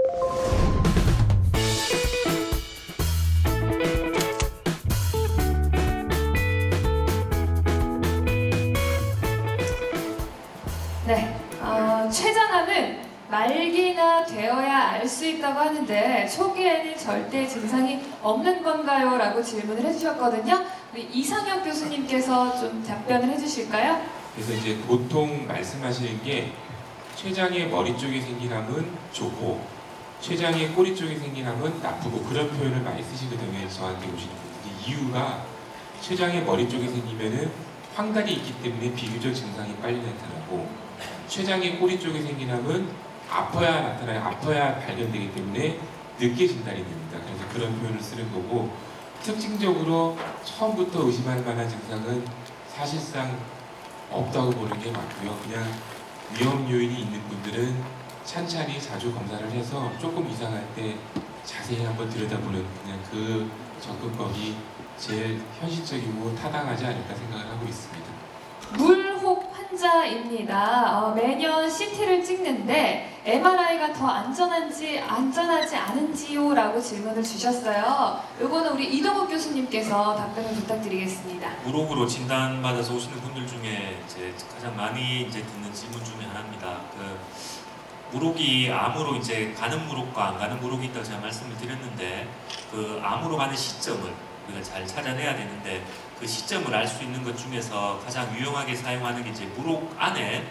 네, 췌장암은 말기나 되어야 알 수 있다고 하는데 초기에는 절대 증상이 없는 건가요? 라고 질문을 해주셨거든요. 우리 이상혁 교수님께서 좀 답변을 해주실까요? 그래서 이제 보통 말씀하시는 게 췌장의 머리 쪽에 생긴 암은 좋고 췌장의 꼬리 쪽에 생긴 암은 나쁘고 그런 표현을 많이 쓰시거든요. 저한테 오시는 분들이. 이유가 췌장의 머리 쪽에 생기면은 황달이 있기 때문에 비교적 증상이 빨리 나타나고 췌장의 꼬리 쪽에 생긴 암은 아파야 나타나요. 아파야 발견되기 때문에 늦게 진단이 됩니다. 그래서 그런 표현을 쓰는 거고 특징적으로 처음부터 의심할 만한 증상은 사실상 없다고 보는 게 맞고요. 그냥 위험 요인이 있는 분들은 찬찬히 자주 검사를 해서 조금 이상할 때 자세히 한번 들여다보는 그냥 그 접근법이 제일 현실적이고 타당하지 않을까 생각을 하고 있습니다. 물혹 환자입니다. 매년 CT를 찍는데 MRI가 더 안전한지 안전하지 않은지요? 라고 질문을 주셨어요. 요거는 우리 이동욱 교수님께서 답변을 부탁드리겠습니다. 물혹으로 진단받아서 오시는 분들 중에 이제 가장 많이 이제 듣는 질문 중에 하나입니다. 물혹이 암으로 이제 가는 물혹과 안 가는 물혹이 있다고 제가 말씀을 드렸는데 그 암으로 가는 시점을 우리가 잘 찾아내야 되는데 그 시점을 알 수 있는 것 중에서 가장 유용하게 사용하는 게 이제 물혹 안에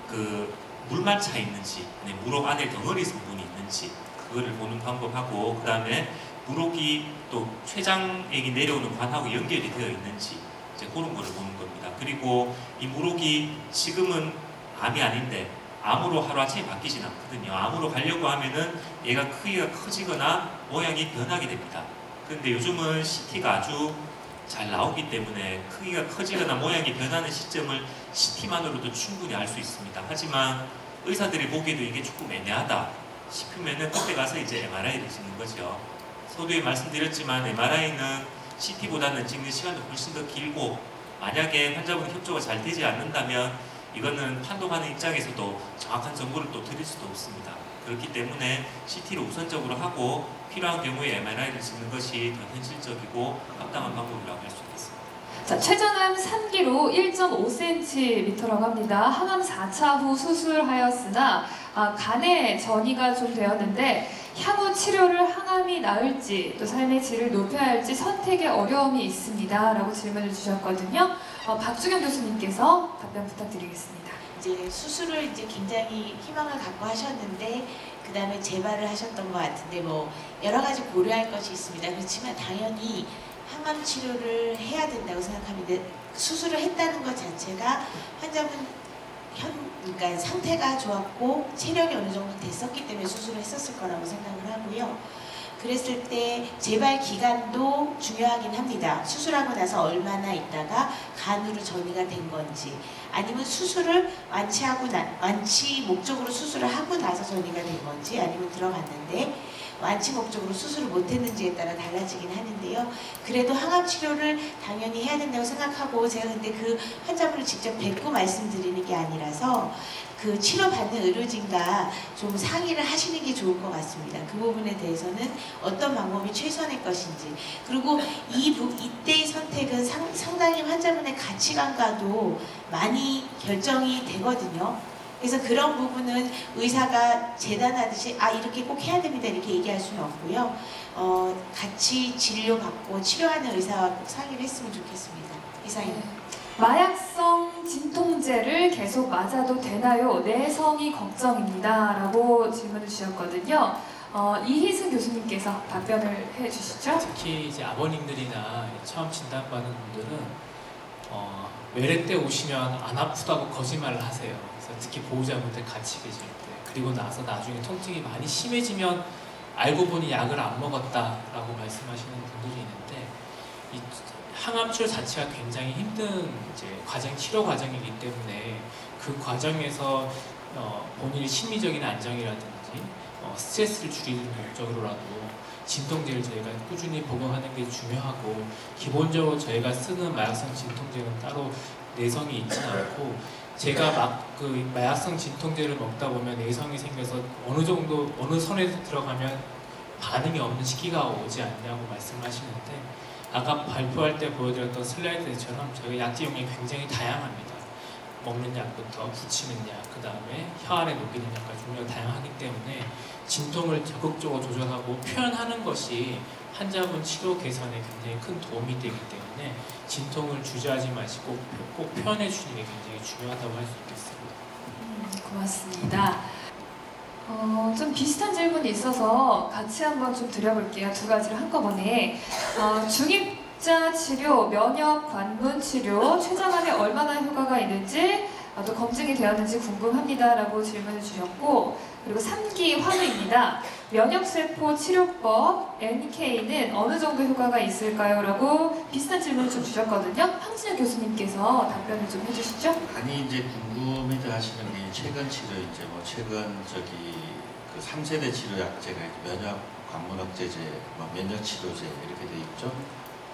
그 물만 차 있는지, 아니면 물혹 안에 덩어리 성분이 있는지 그거를 보는 방법하고 그 다음에 물혹이 또 췌장액이 내려오는 관하고 연결이 되어 있는지 이제 그런 거를 보는 겁니다. 그리고 이 물혹이 지금은 암이 아닌데 암으로 하루아침에 바뀌진 않거든요. 암으로 가려고 하면은 얘가 크기가 커지거나 모양이 변하게 됩니다. 그런데 요즘은 CT가 아주 잘 나오기 때문에 크기가 커지거나 모양이 변하는 시점을 CT만으로도 충분히 알 수 있습니다. 하지만 의사들이 보기에도 이게 조금 애매하다 싶으면은 그때 가서 이제 MRI를 찍는 거죠. 서두에 말씀드렸지만 MRI는 CT보다는 찍는 시간도 훨씬 더 길고 만약에 환자분 협조가 잘 되지 않는다면 이거는 판독하는 입장에서도 정확한 정보를 또 드릴 수도 없습니다. 그렇기 때문에 CT를 우선적으로 하고 필요한 경우에 MRI를 찍는 것이 더 현실적이고 합당한 방법이라고 할 수 있겠습니다. 자, 췌장암 3기로 1.5cm라고 합니다. 항암 4차 후 수술하였으나 간에 전이가 좀 되었는데 향후 치료를 항암이 나을지 또 삶의 질을 높여야 할지 선택에 어려움이 있습니다. 라고 질문을 주셨거든요. 박주경 교수님께서 답변 부탁드리겠습니다. 이제 수술을 이제 굉장히 희망을 갖고 하셨는데 그 다음에 재발을 하셨던 것 같은데 뭐 여러 가지 고려할 것이 있습니다. 그렇지만 당연히 항암 치료를 해야 된다고 생각합니다. 수술을 했다는 것 자체가 환자분 그러니까 상태가 좋았고 체력이 어느 정도 됐었기 때문에 수술을 했었을 거라고 생각을 하고요. 그랬을 때 재발 기간도 중요하긴 합니다. 수술하고 나서 얼마나 있다가 간으로 전이가 된 건지 아니면 수술을 완치 목적으로 수술을 하고 나서 전이가 된 건지 아니면 들어갔는데 완치 목적으로 수술을 못했는지에 따라 달라지긴 하는데요. 그래도 항암 치료를 당연히 해야 된다고 생각하고 제가 근데 그 환자분을 직접 뵙고 말씀드리는 게 아니라서 그 치료받는 의료진과 좀 상의를 하시는 게 좋을 것 같습니다. 그 부분에 대해서는 어떤 방법이 최선의 것인지 그리고 이때의 선택은 상당히 환자분의 가치관과도 많이 결정이 되거든요. 그래서 그런 부분은 의사가 재단하듯이 이렇게 꼭 해야 됩니다 이렇게 얘기할 수는 없고요. 같이 진료받고 치료하는 의사와 꼭 상의를 했으면 좋겠습니다. 이상입니다. 마약성 진통제를 계속 맞아도 되나요? 내성이 걱정입니다. 라고 질문을 주셨거든요. 이희승 교수님께서 답변을 해주시죠. 특히 이제 아버님들이나 처음 진단받는 분들은 외래 때 오시면 안 아프다고 거짓말을 하세요. 그래서 특히 보호자분들 같이 계실 때 그리고 나서 나중에 통증이 많이 심해지면 알고 보니 약을 안 먹었다라고 말씀하시는 분들이 있는데 이 항암 치료 자체가 굉장히 힘든 치료 과정이기 때문에 그 과정에서 본인의 심리적인 안정이라든지 스트레스를 줄이는 목적으로라도 진통제를 저희가 꾸준히 복용하는 게 중요하고 기본적으로 저희가 쓰는 마약성 진통제는 따로 내성이 있지는 않고 제가 막 그 마약성 진통제를 먹다 보면 내성이 생겨서 어느 정도 어느 선에 들어가면 반응이 없는 시기가 오지 않냐고 말씀하시는데 아까 발표할 때 보여드렸던 슬라이드처럼 저희 약제용이 굉장히 다양합니다. 먹는 약부터 붙이는 약, 그 다음에 혀 안에 녹이는 약까지 종류가 다양하기 때문에 진통을 적극적으로 조절하고 표현하는 것이 환자분 치료 개선에 굉장히 큰 도움이 되기 때문에 진통을 주저하지 마시고 꼭 표현해 주는 게 굉장히 중요하다고 할 수 있겠습니다. 고맙습니다. 좀 비슷한 질문이 있어서 같이 한번 좀 드려볼게요. 두 가지를 한꺼번에. 중입자 치료, 면역 관문 치료, 췌장암에 얼마나 효과가 있는지 또 검증이 되었는지 궁금합니다. 라고 질문을 주셨고, 그리고 3기 환우입니다. 면역세포 치료법 NK는 어느 정도 효과가 있을까요? 라고 비슷한 질문을 좀 주셨거든요. 황진혁 교수님께서 답변을 좀 해주시죠. 많이 이제 궁금해들 하시는 게 최근 치료 이제 뭐 최근 저기 그 3세대 치료 약제가 면역 관문 억제제, 뭐 면역 치료제 이렇게 돼 있죠.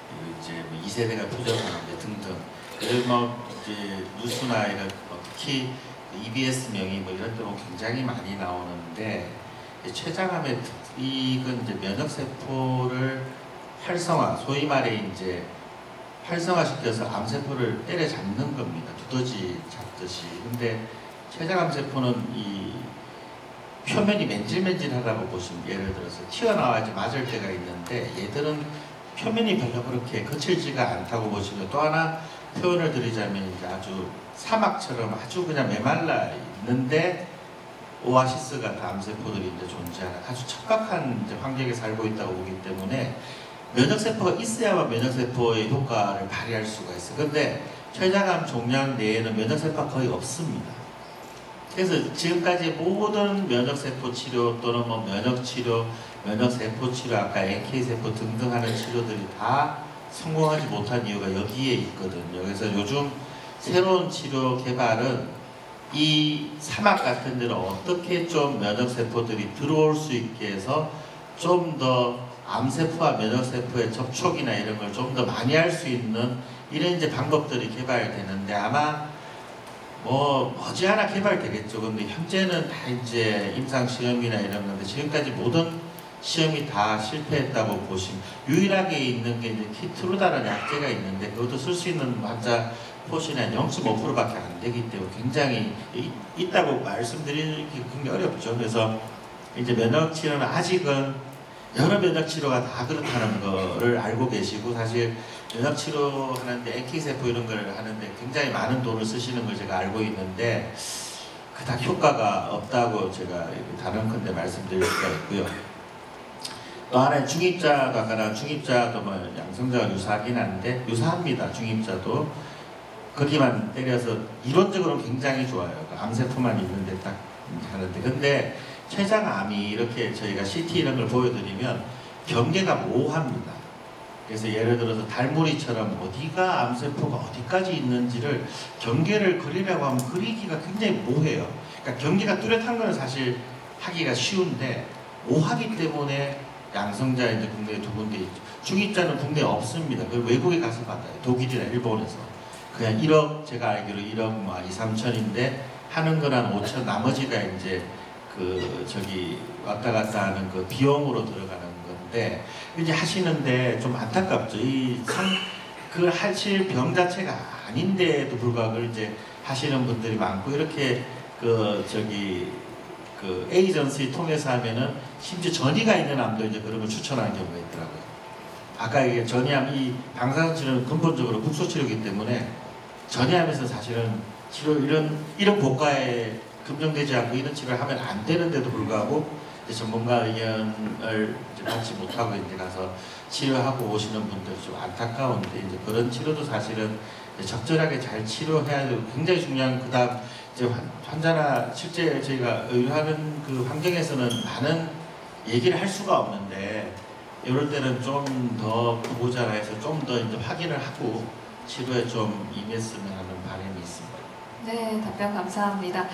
그리고 이제 뭐 2세대가 표적하는데 등등. 그리고 뭐 이제 뉴스나 이런 특히 EBS 명의 뭐 이런 데로 굉장히 많이 나오는데 췌장암의 이건 이제 면역 세포를 활성화, 소위 말해 이제 활성화시켜서 암세포를 때려잡는 겁니다. 두더지 잡듯이. 근데 췌장암 세포는 이 표면이 맨질맨질하다고 보시면, 예를 들어서 튀어나와야지 맞을 때가 있는데 얘들은 표면이 별로 그렇게 거칠지가 않다고 보시면, 또 하나 표현을 드리자면 이제 아주 사막처럼 아주 그냥 메말라 있는데 오아시스 같은 암세포들이 이제 존재하는 아주 척박한 이제 환경에 살고 있다고 보기 때문에 면역세포가 있어야만 면역세포의 효과를 발휘할 수가 있어요. 그런데 췌장암 종양 내에는 면역세포가 거의 없습니다. 그래서 지금까지 모든 면역세포 치료 또는 뭐 면역치료, 면역세포 치료, 아까 NK세포 등등 하는 치료들이 다 성공하지 못한 이유가 여기에 있거든요. 그래서 요즘 새로운 치료 개발은 이 사막 같은 데는 어떻게 좀 면역세포들이 들어올 수 있게 해서 좀 더 암세포와 면역세포의 접촉이나 이런 걸 좀 더 많이 할 수 있는 이런 이제 방법들이 개발되는데 아마 뭐 머지않아 개발되겠죠. 근데 현재는 다 이제 임상시험이나 이런 건데 지금까지 모든 시험이 다 실패했다고 보시면, 유일하게 있는 게 이제 키트루다라는 약제가 있는데 그것도 쓸 수 있는 환자 포션이 한 0.5%밖에 안 되기 때문에 굉장히 있다고 말씀드리기 굉장히 어렵죠. 그래서 이제 면역치료는 아직은 여러 면역치료가 다 그렇다는 거를 알고 계시고, 사실 면역치료 하는데 NK세포 이런 걸 하는데 굉장히 많은 돈을 쓰시는 걸 제가 알고 있는데 그닥 효과가 없다고 제가 단언컨대 말씀드릴 수가 있고요. 또 하나는 중입자도, 아까 중입자도 뭐 양성자가 유사하긴 한데 유사합니다. 중입자도 거기만 때려서 이론적으로는 굉장히 좋아요. 암세포만 있는데 딱 하는데, 근데 췌장암이 이렇게 저희가 CT 이런 걸 보여드리면 경계가 모호합니다. 그래서 예를 들어서 달무리처럼 어디가 암세포가 어디까지 있는지를 경계를 그리려고 하면 그리기가 굉장히 모호해요. 그러니까 경계가 뚜렷한 거는 사실 하기가 쉬운데 모호하기 때문에 양성자 이제 국내에 두 군데 있죠. 중입자는 국내에 없습니다. 그걸 외국에 가서 받아요. 독일이나 일본에서. 그냥 1억, 제가 알기로 1억 뭐 2, 3천인데 하는 건 한 5천, 나머지가 이제 그 저기 왔다 갔다 하는 그 비용으로 들어가는 건데 이제 하시는데 좀 안타깝죠. 그 하실 병 자체가 아닌데도 불구하고 이제 하시는 분들이 많고, 이렇게 그 저기 그 에이전시 통해서 하면은 심지어 전이가 있는 암도 이제 그런 걸 추천하는 경우가 있더라고요. 아까 이게 전이암, 이 방사선 치료는 근본적으로 국소 치료이기 때문에 전이암에서 사실은 치료 이런 고가에 검증되지 않고 이런 치료를 하면 안 되는데도 불구하고 이제 전문가 의견을 이제 받지 못하고 이제 가서 치료하고 오시는 분들이 좀 안타까운데, 이제 그런 치료도 사실은 적절하게 잘 치료해야 되고 굉장히 중요한, 그다음 이제 환자나 실제 저희가 의료하는 그 환경에서는 많은 얘기를 할 수가 없는데 이럴 때는 좀 더 보고자라 해서 좀 더 이제 확인을 하고 치료에 좀 임했으면 하는 바람이 있습니다. 네, 답변 감사합니다.